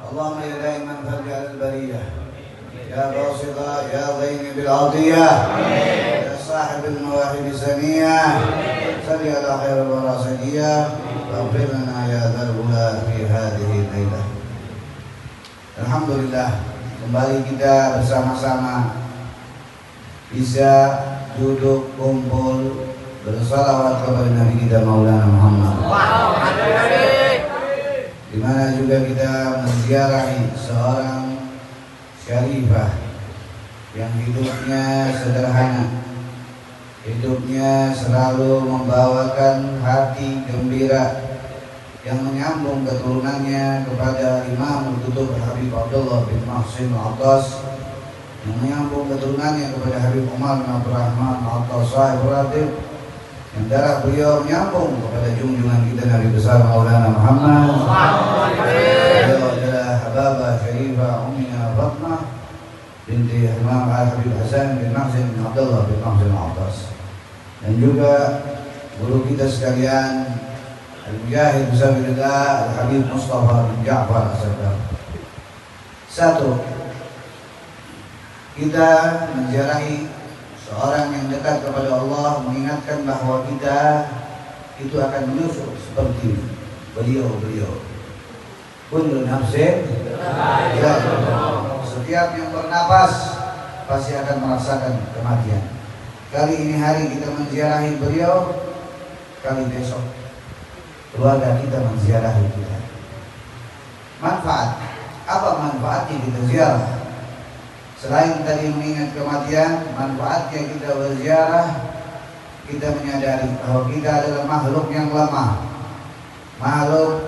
اللهم يا دائما فرج على البرية يا باسطة يا غين بالعطية يا صاحب المواهب السنية صل على خير الورى سجية واغفر لنا يا ذا الغلا في هذه الليلة. Alhamdulillah, kembali kita bersama-sama bisa duduk kumpul bersalawat kepada Nabi kita Maulana Muhammad. Di mana juga kita menziarahi seorang syarifah yang hidupnya sederhana, hidupnya selalu membawakan hati gembira, yang menyambung keturunannya kepada Imam Al-Qutub Habib Abdullah bin Mahsin Al-Attas, yang menyambung keturunannya kepada Habib Umar bin Abdul Rahman Al-Attas Sahib Ratib, yang darah beliau menyambung kepada junjungan kita Nabi besar Maulana Muhammad. Beliau adalah Hababah Syarifah Ummina Fatmah binti Imam Al-Habib Hasan bin Mahsin bin Abdullah bin Mahsin Al-Attas, dan juga guru kita sekalian Al-Mujahid Bismillah Al-Habib Mustafa bin Ja'far As-Sadar. Satu, kita menziarahi seorang yang dekat kepada Allah, mengingatkan bahwa kita itu akan menyusul seperti beliau-beliau. Kullu nafsin setiap yang bernapas pasti akan merasakan kematian. Kali ini hari kita menziarahi beliau, kali besok keluarga kita menziarahi kita. Manfaat, apa manfaatnya kita ziarah? Selain tadi mengingat kematian, manfaatnya kita berziarah, kita menyadari bahwa kita adalah makhluk yang lemah, makhluk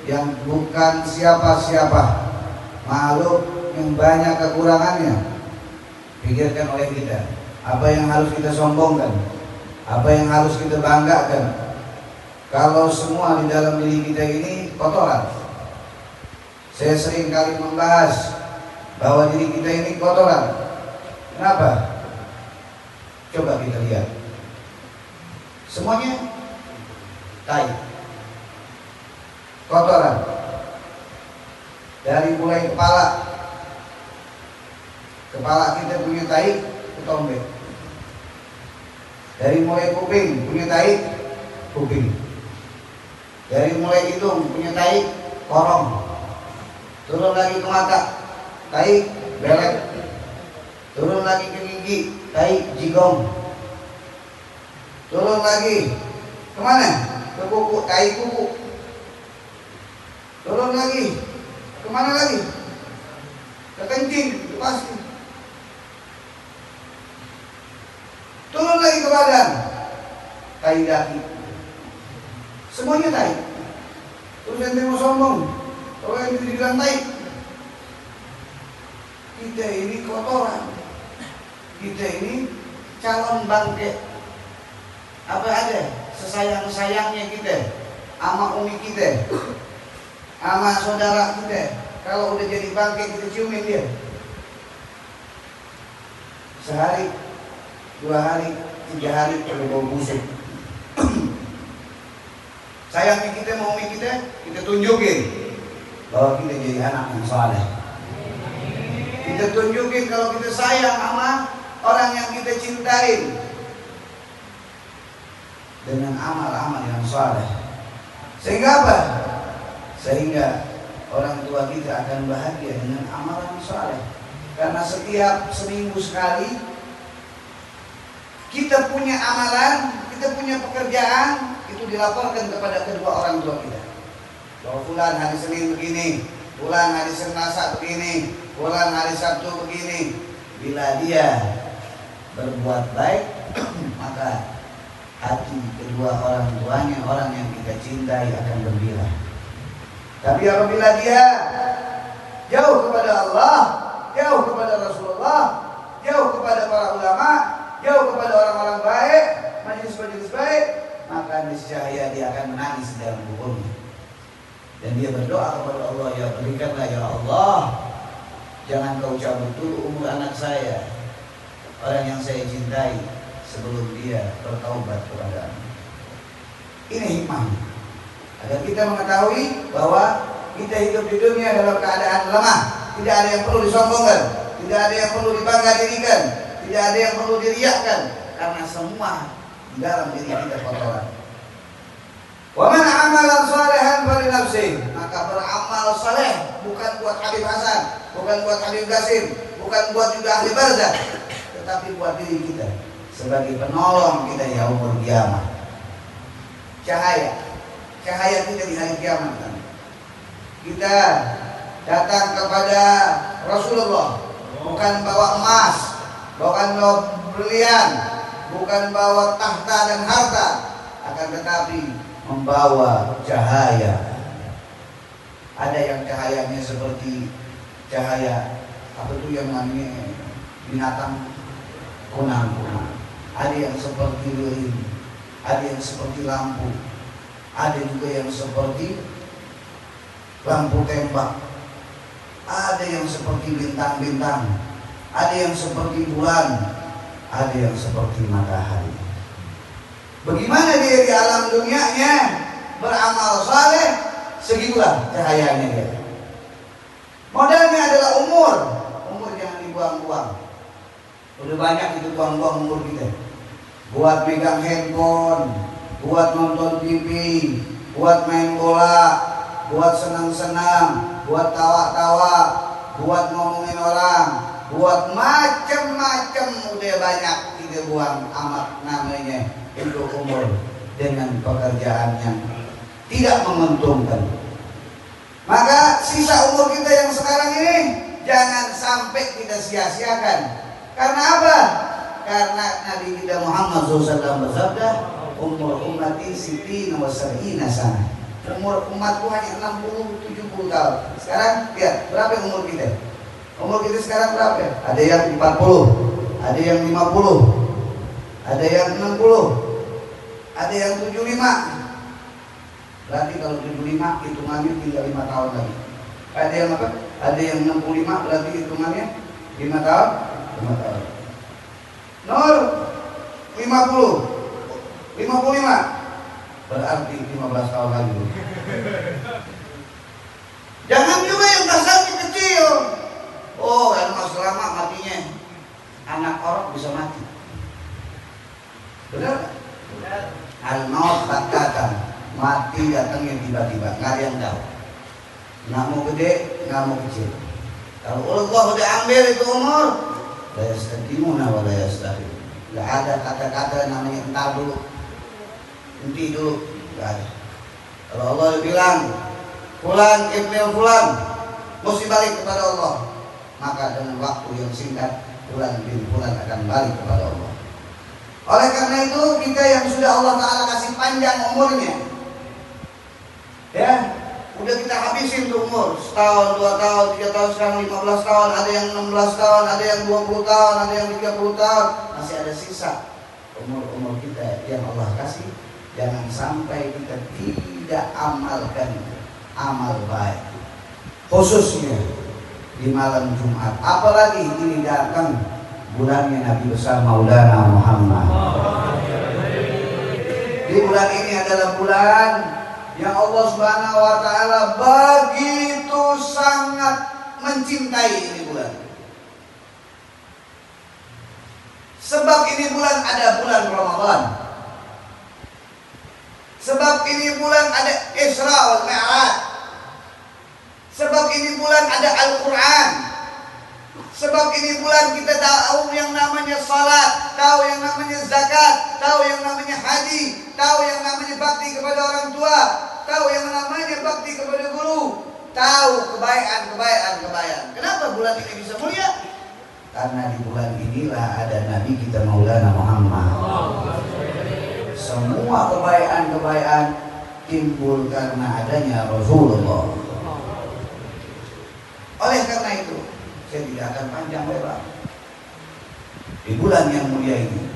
yang bukan siapa-siapa, makhluk yang banyak kekurangannya. Pikirkan oleh kita, apa yang harus kita sombongkan, apa yang harus kita banggakan. Kalau semua di dalam diri kita ini kotoran. Saya sering kali membahas bahwa diri kita ini kotoran. Kenapa? Coba kita lihat. Semuanya tai, kotoran. Dari mulai kepala kita punya tai, ketombe. Dari mulai kuping punya tai, kuping. Dari mulai hidung punya tai, korong. Turun lagi ke mata, tai, belek. Turun lagi ke gigi, tai, jigong. Turun lagi kemana? Ke kuku, tai kuku. Turun lagi kemana lagi? Ke kencing, ke pasti. Turun lagi ke badan, tai daki. Semuanya tai. Terus ente mau sombong, kalau yang dibilang tai. Kita ini kotoran, kita ini calon bangke. Apa ada sesayang-sayangnya kita sama umi kita, sama saudara kita. Kalau udah jadi bangke kita ciumin dia. Sehari, 2 hari, 3 hari kalau bau busuk. Sayangnya kita mau umi kita tunjukin bahwa kita jadi anak yang saleh. Kita tunjukin kalau kita sayang sama orang yang kita cintai dengan amal-amal yang saleh. Sehingga apa? Sehingga orang tua kita akan bahagia dengan amalan saleh. Karena setiap seminggu sekali kita punya amalan, kita punya pekerjaan, itu dilaporkan kepada kedua orang tua kita. Bahwa fulan hari Senin begini, fulan hari Selasa begini, fulan hari Sabtu begini. Bila dia berbuat baik, maka hati kedua orang tuanya, orang yang kita cintai, akan gembira. Tapi apabila dia jauh kepada Allah, jauh kepada Rasulullah, jauh kepada para ulama, jauh kepada orang-orang baik, majelis-majelis baik, maka niscaya dia akan menangis dalam kuburnya. Dan dia berdoa kepada Allah, ya berikanlah ya Allah, jangan kau cabut dulu umur anak saya, orang yang saya cintai, sebelum dia bertaubat kepadamu. Ini hikmahnya, agar kita mengetahui bahwa kita hidup di dunia dalam keadaan lemah. Tidak ada yang perlu disombongkan, tidak ada yang perlu dibangga dirikan, tidak ada yang perlu diriakkan, karena semua di dalam diri kita kotoran. Wa man amala shalihan falinafsihi, maka beramal saleh bukan buat Habib Hasan, bukan buat Habib Qasim, bukan buat juga ahli barzakh, tetapi buat diri kita sebagai penolong kita yaumul qiyamah. Cahaya kita di hari kiamat. Kita datang kepada Rasulullah bukan bawa emas, bukan bawa berlian, bukan bawa tahta dan harta, akan tetapi membawa cahaya. Ada yang cahayanya seperti cahaya apa itu yang namanya binatang kunang-kunang, ada yang seperti lilin, ada yang seperti lampu, ada juga yang seperti lampu tembak, ada yang seperti bintang-bintang, ada yang seperti bulan, ada yang seperti matahari. Bagaimana dia di alam dunianya beramal saleh, segitulah cahayanya dia. Modalnya adalah umur jangan dibuang-buang. Udah banyak itu buang-buang umur kita. Buat megang handphone, buat nonton TV, buat main bola, buat senang-senang, buat tawa-tawa, buat ngomongin orang, buat macam-macam udah banyak kita buang amat namanya untuk umur dengan pekerjaan yang tidak menguntungkan. Maka sisa umur kita yang sekarang ini jangan sampai kita sia-siakan. Karena apa? Karena Nabi kita Muhammad SAW bersabda, umur ummati sitina wa sab'ina sana. Umur umatku hanya 60-70 tahun. Sekarang lihat berapa umur kita? Umur kita sekarang berapa? Ada yang 40, ada yang 50, ada yang 60, ada yang 75. Berarti kalau 75 hitungannya tinggal 5 tahun lagi. Ada yang apa? Ada yang 65, berarti hitungannya 5 tahun. 5 tahun. Nur 50, 55, berarti 15 tahun lagi. Jangan juga yang dasarnya kecil. Oh, yang masih lama matinya. Anak orang bisa mati. Benar? Benar. Al-maut batatan, mati datangnya tiba-tiba, nggak ada yang tahu. Nggak mau gede, nggak mau kecil. Kalau Allah udah ambil itu umur, la yastaqimuna wa la yastaqim. Nggak ada kata-kata namanya entar dulu, nanti dulu, nggak ada. Kalau Allah bilang fulan ibnu fulan mesti balik kepada Allah, maka dengan waktu yang singkat fulan bin fulan akan balik kepada Allah. Oleh karena itu kita yang sudah Allah Ta'ala kasih panjang umurnya, ya udah kita habisin tuh umur setahun, 2 tahun, 3 tahun, sekarang 15 tahun, ada yang 16 tahun, ada yang 20 tahun, ada yang 30 tahun, masih ada sisa umur-umur kita yang Allah kasih. Jangan sampai kita tidak amalkan amal baik, khususnya di malam Jumat. Apalagi ini datang bulannya Nabi besar Maulana Muhammad. Di bulan ini adalah bulan yang Allah Subhanahu wa Ta'ala begitu sangat mencintai ini bulan. Sebab ini bulan ada bulan Ramadan. Sebab ini bulan ada Isra wal Mi'raj. Sebab ini bulan ada Al-Quran. Sebab ini bulan kita tahu yang namanya salat, tahu yang namanya zakat, tahu yang namanya haji, tahu yang namanya bakti kepada orang tua, tahu yang namanya bakti kepada guru, tahu kebaikan. Kenapa bulan ini bisa mulia? Karena di bulan inilah ada Nabi kita Maulana Muhammad. Semua kebaikan timbul karena adanya Rasulullah. Oleh karena itu saya tidak akan panjang lebar. Di bulan yang mulia ini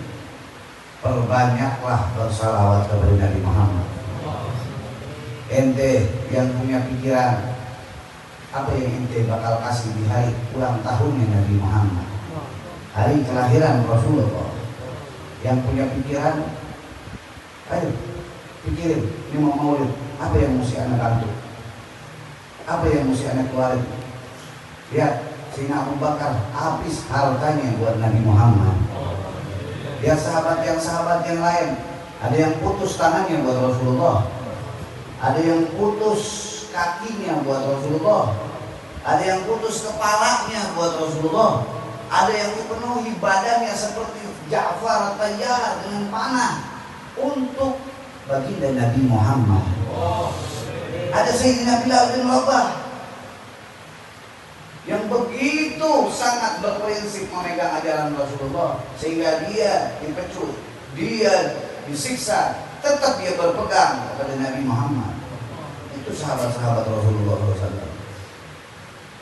perbanyaklah bersalawat kepada Nabi Muhammad. Ente yang punya pikiran apa yang ente bakal kasih di hari ulang tahunnya Nabi Muhammad, hari kelahiran Rasulullah, yang punya pikiran, ayo pikirin ini mau maulid, apa yang mesti anda bantu, Apa yang mesti anda keluarin? Lihat, Sayyidina Abu Bakar habis hartanya buat Nabi Muhammad. Lihat sahabat yang lain, ada yang putus tangannya buat Rasulullah, ada yang putus kakinya buat Rasulullah, ada yang putus kepalanya buat Rasulullah, ada yang dipenuhi badannya seperti Ja'far Tayyar dengan panah untuk baginda Nabi Muhammad. Ada Sayyidina Bilal bin Rabah yang begitu sangat berprinsip memegang ajaran Rasulullah sehingga dia dipecut, dia disiksa, tetap dia berpegang kepada Nabi Muhammad. Itu sahabat-sahabat Rasulullah SAW.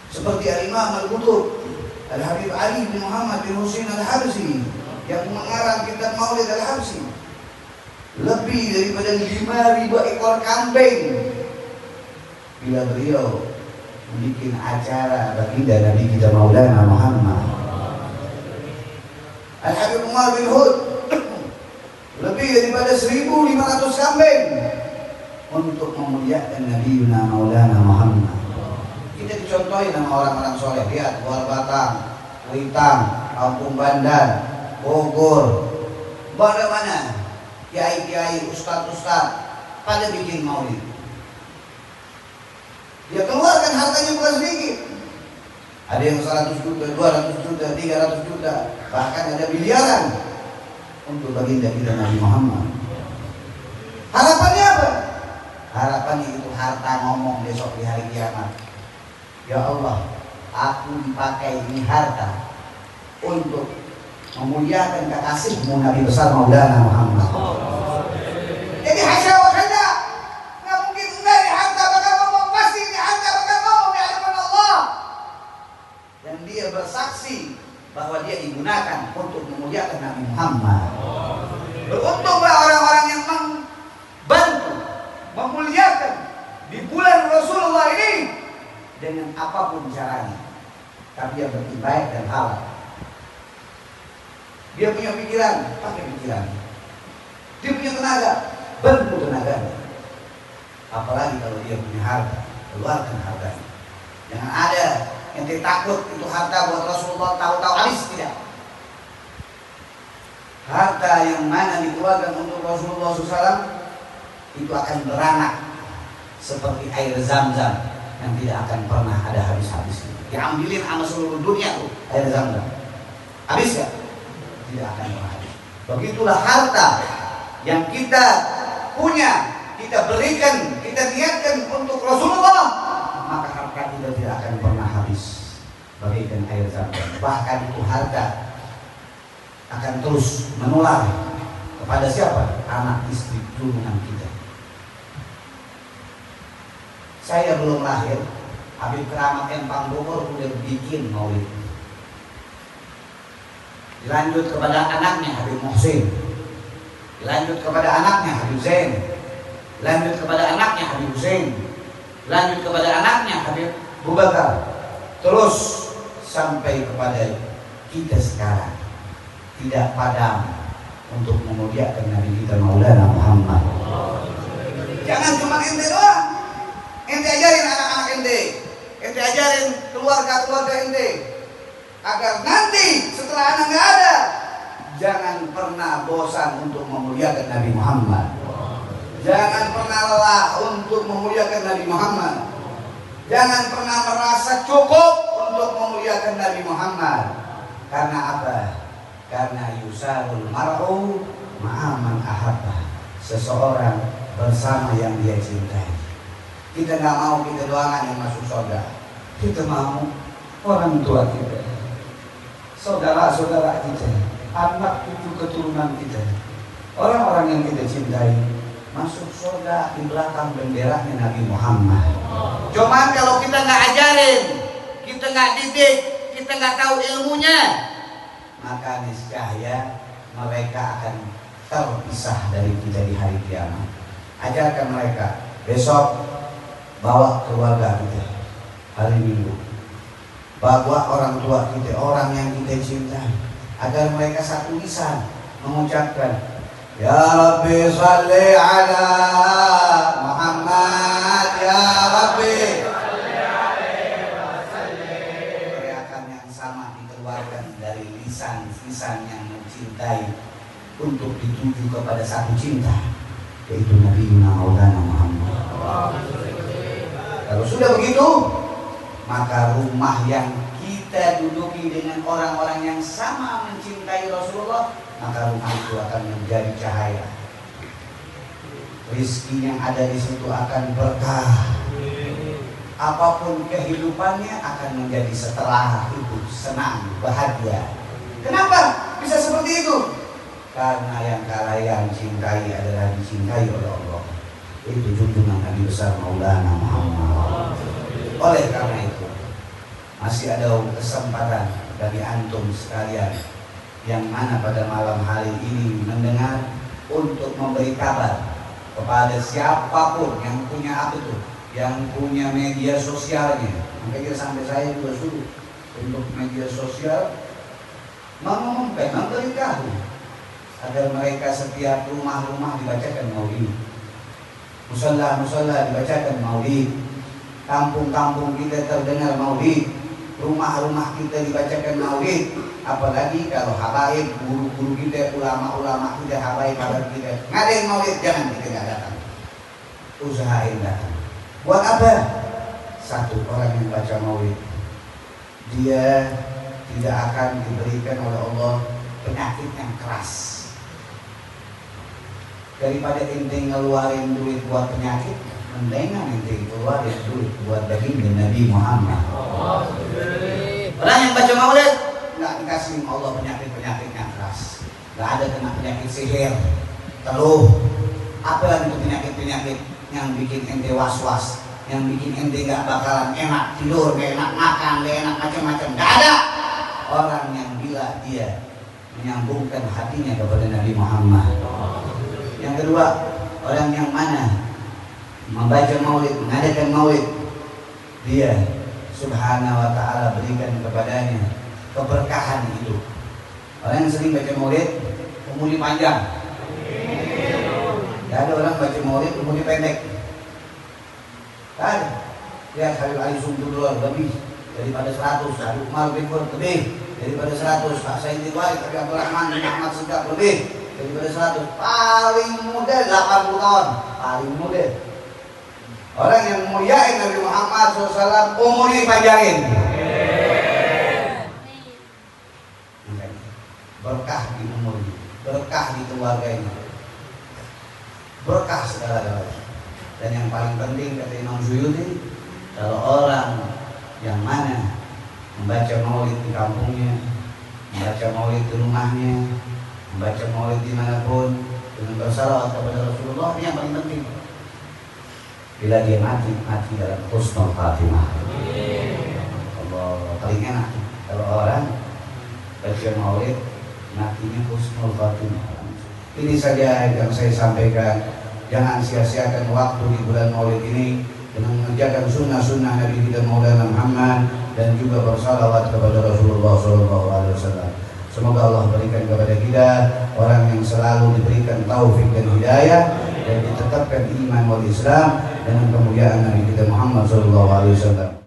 Seperti Al-Imam Al-Qutub Al-Habib Ali bin Muhammad bin Husain Al-Habsyi yang mengarang kitab Maulid Al-Habsyi. Lebih daripada 5.000 ekor kambing bila beliau bikin acara baginda Nabi kita Maulana Muhammad. Al-Habib Umar bin Hud lebih daripada 1.500 kambing untuk memuliakan Nabi Maulana Muhammad. Kita dicontohin sama orang-orang soleh. Lihat, Luar Batang, Kuitang, Kampung Bandan, Bogor, mana-mana kiai-kiai, ustadz-ustadz pada bikin maulid. Dia keluarkan hartanya bukan sedikit. Ada yang 100 juta, 200 juta, 300 juta, bahkan ada miliaran untuk baginda kita Nabi Muhammad. Harapannya apa? Harapannya itu harta ngomong besok di hari kiamat. Ya Allah, aku dipakai ini harta untuk memuliakan kekasihmu Nabi besar Maulana Muhammad. Jadi hasya wa kalla, nggak mungkin enggak di harta bakal ngomong, pasti di harta bakal ngomong di hadapan Allah. Dan dia bersaksi bahwa dia digunakan untuk memuliakan Nabi Muhammad. Beruntunglah orang-orang yang membantu memuliakan di bulan Rasulullah ini dengan apapun caranya, tapi yang penting baik dan halal. Dia punya pikiran, pakai pikiran. Dia punya tenaga, bantu tenaganya. Apalagi kalau dia punya harta, keluarkan hartanya. Jangan ada yang takut itu harta buat Rasulullah tahu-tahu habis, tidak. Harta yang mana dikeluarkan untuk Rasulullah SAW itu akan beranak seperti air Zam-Zam yang tidak akan pernah ada habis-habisnya. Diambilin sama seluruh dunia tuh air Zam-Zam. Habis gak? Tidak akan pernah habis. Begitulah harta yang kita punya, kita berikan, kita niatkan untuk Rasulullah, maka harta kita tidak akan pernah habis bagaikan air Zam-Zam. Bahkan itu harta akan terus menular kepada siapa? Anak istri turunan kita. Saya belum lahir, Habib Keramat Empang Bogor udah bikin maulid. Dilanjut kepada anaknya Habib Muhsin, dilanjut kepada anaknya Habib Zain, dilanjut kepada anaknya Habib Husain, dilanjut kepada anaknya Habib Abu Bakar, terus sampai kepada kita sekarang tidak padam untuk memuliakan Nabi kita Maulana Muhammad. Jangan cuma ente doang, ente ajarin anak-anak ente ajarin keluarga-keluarga ente, agar nanti setelah anak nggak ada, jangan pernah bosan untuk memuliakan Nabi Muhammad. Jangan pernah lelah untuk memuliakan Nabi Muhammad. Jangan pernah merasa cukup untuk memuliakan Nabi Muhammad. Karena apa? Karena yusarul mar'u ma'aman ahabba. Seseorang bersama yang dia cintai. Kita nggak mau kita doangan yang masuk surga. Kita mau orang tua kita, saudara-saudara kita, anak cucu keturunan kita, orang-orang yang kita cintai masuk surga di belakang benderanya Nabi Muhammad. Cuman kalau kita nggak ajarin, kita nggak didik, kita nggak tahu ilmunya, maka niscaya mereka akan terpisah dari kita di hari kiamat. Ajarkan mereka. Besok bawa keluarga kita, hari Minggu bawa orang tua kita, orang yang kita cintai, agar mereka satu lisan mengucapkan Ya Rabbi salli ala Muhammad, Ya Rabbi menuju kepada satu cinta, yaitu Nabi Maulana Muhammad. Kalau sudah begitu, maka rumah yang kita duduki dengan orang-orang yang sama mencintai Rasulullah, maka rumah itu akan menjadi cahaya. Rizki yang ada di situ akan berkah. Apapun kehidupannya akan menjadi setelah itu senang, bahagia. Kenapa bisa seperti itu? Karena yang kalian cintai adalah dicintai oleh Allah. Itu junjungan Nabi besar Maulana Muhammad. Oleh karena itu, masih ada kesempatan bagi antum sekalian yang mana pada malam hari ini mendengar untuk memberi kabar kepada siapapun yang punya apa tuh, yang punya media sosialnya. Makanya sampai saya juga suruh untuk media sosial memberitahu agar mereka setiap rumah-rumah dibacakan maulid, musola-musola dibacakan maulid, kampung-kampung kita terdengar maulid, rumah-rumah kita dibacakan maulid. Apalagi kalau habaib, guru-guru kita, ulama-ulama kita, habaib kita ngadain maulid, jangan kita nggak datang, usahain datang. Buat apa? Satu, orang yang baca maulid, dia tidak akan diberikan oleh Allah penyakit yang keras. Daripada ente ngeluarin duit buat penyakit, mendingan ente keluarin duit buat baginda Nabi Muhammad. Orang yang baca maulid nggak dikasih Allah penyakit-penyakit yang keras. Nggak ada kena penyakit sihir, teluh, apalagi itu penyakit-penyakit yang bikin ente was-was, yang bikin ente nggak bakalan enak tidur, nggak enak makan, nggak enak macam-macam. Nggak ada. Orang yang bila dia menyambungkan hatinya kepada Nabi Muhammad. Yang kedua, orang yang mana membaca maulid, mengadakan maulid, dia subhanahu wa ta'ala berikan kepadanya keberkahan hidup. Orang yang sering baca maulid umurnya panjang. Tidak ada orang baca maulid umurnya pendek. Tidak ada. Lihat Habib Ali Sumtudul lebih daripada 100, Habib Umar bin Khur lebih daripada 100, Pak Sayyid Walid, Habib Abdul Rahman bin Ahmad Segaf lebih daripada 100. Paling muda 80 tahun, paling muda. Orang yang muliain Nabi Muhammad SAW umurnya dipanjangin. Berkah di umurnya, berkah di keluarganya, berkah segala-galanya. Dan yang paling penting kata Imam Suyuti, kalau orang yang mana membaca maulid di kampungnya, membaca maulid di rumahnya, membaca maulid dimanapun dengan bersalawat kepada Rasulullah, ini yang paling penting. Bila dia mati dalam husnul khatimah. Allah, paling enak kalau orang baca maulid matinya husnul khatimah. Ini saja yang saya sampaikan. Jangan sia-siakan waktu di bulan maulid ini dengan mengerjakan sunnah-sunnah Nabi kita Maulana Muhammad dan juga bersalawat kepada Rasulullah SAW. Semoga Allah berikan kepada kita orang yang selalu diberikan taufik dan hidayah dan ditetapkan iman wal Islam dengan kemuliaan Nabi kita Muhammad SAW.